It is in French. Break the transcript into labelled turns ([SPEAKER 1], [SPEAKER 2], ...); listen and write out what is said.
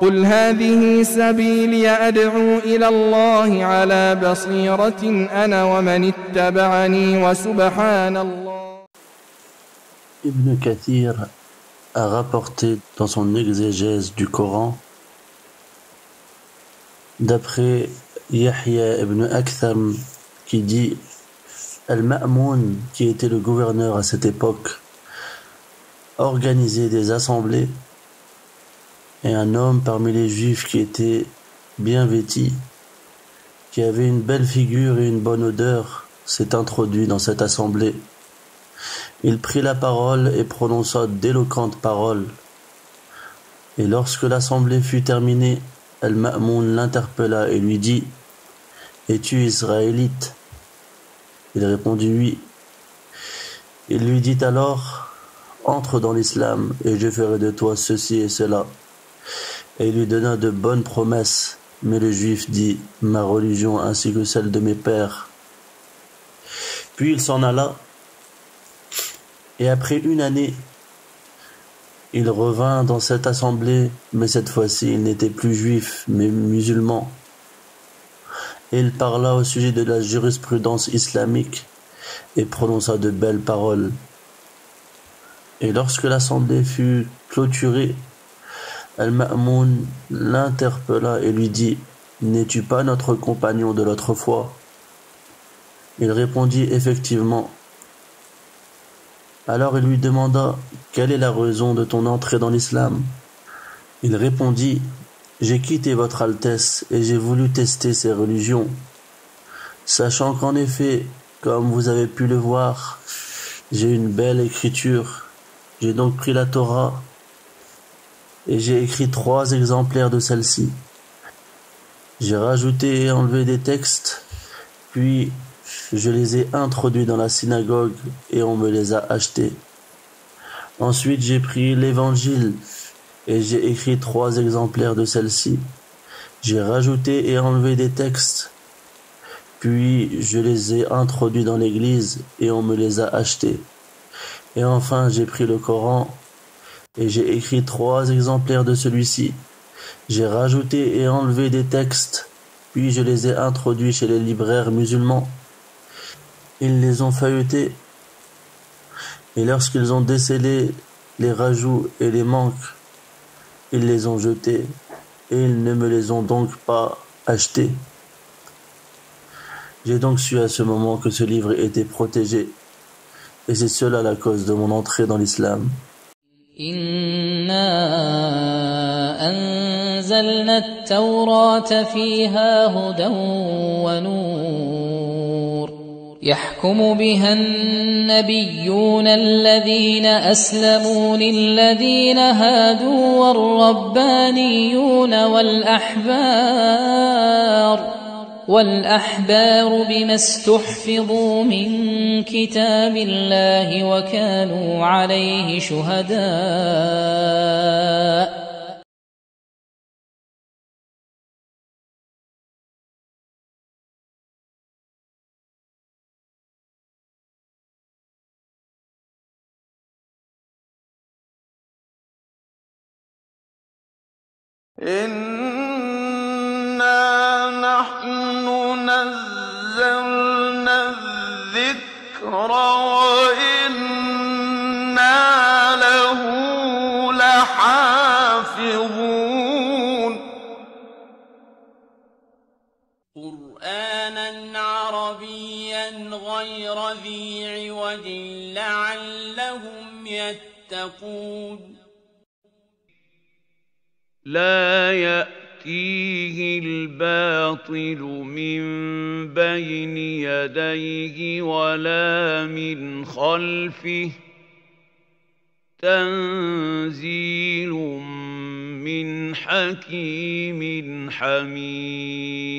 [SPEAKER 1] قل هذه سبيلي أدعو إلى الله على بصيرة أنا ومن اتبعني وسبحان الله.
[SPEAKER 2] Ibn Kathir a rapporté dans son exégèse du Coran, d'après Yahya ibn Aktham, qui dit: Al-Ma'moun, qui était le gouverneur à cette époque, organisait des assemblées, et un homme parmi les juifs qui était bien vêtu, qui avait une belle figure et une bonne odeur, s'est introduit dans cette assemblée. Il prit la parole et prononça d'éloquentes paroles. Et lorsque l'assemblée fut terminée, Al-Ma'moun l'interpella et lui dit: Es-tu israélite? Il répondit oui. Il lui dit alors: Entre dans l'islam et je ferai de toi ceci et cela. Et il lui donna de bonnes promesses. Mais le juif dit: Ma religion ainsi que celle de mes pères. Puis il s'en alla. Et après une année, il revint dans cette assemblée, mais cette fois-ci il n'était plus juif, mais musulman. Et il parla au sujet de la jurisprudence islamique et prononça de belles paroles. Et lorsque l'assemblée fut clôturée, Al-Ma'moun l'interpella et lui dit: N'es-tu pas notre compagnon de l'autre fois? Il répondit: Effectivement. Alors il lui demanda: Quelle est la raison de ton entrée dans l'islam? Il répondit: J'ai quitté votre Altesse et j'ai voulu tester ces religions, sachant qu'en effet, comme vous avez pu le voir, j'ai une belle écriture. J'ai donc pris la Torah et j'ai écrit 3 exemplaires de celle-ci. J'ai rajouté et enlevé des textes, puis je les ai introduits dans la synagogue et on me les a achetés. Ensuite, j'ai pris l'Évangile et j'ai écrit 3 exemplaires de celle-ci. J'ai rajouté et enlevé des textes, puis je les ai introduits dans l'église et on me les a achetés. Et enfin, j'ai pris le Coran et j'ai écrit 3 exemplaires de celui-ci. J'ai rajouté et enlevé des textes, puis je les ai introduits chez les libraires musulmans. Ils les ont feuilletés, et lorsqu'ils ont décelé les rajouts et les manques, ils les ont jetés, et ils ne me les ont donc pas achetés. J'ai donc su à ce moment que ce livre était protégé, et c'est cela la cause de mon entrée dans l'islam.
[SPEAKER 3] إنا أنزلنا التوراة فيها هدى ونور يحكم بها النبيون الذين أسلموا للذين هادوا والربانيون والأحبار بما استحفظوا من كتاب الله وكانوا عليه شهداء
[SPEAKER 4] إنا نحن نزلنا الذكر وإنا له لحافظون قرآنا عربيا غير ذي عوج لعلهم يتقون
[SPEAKER 5] لا يأتيه الباطل من بين يديه ولا من خلفه تنزيل من حكيم حميد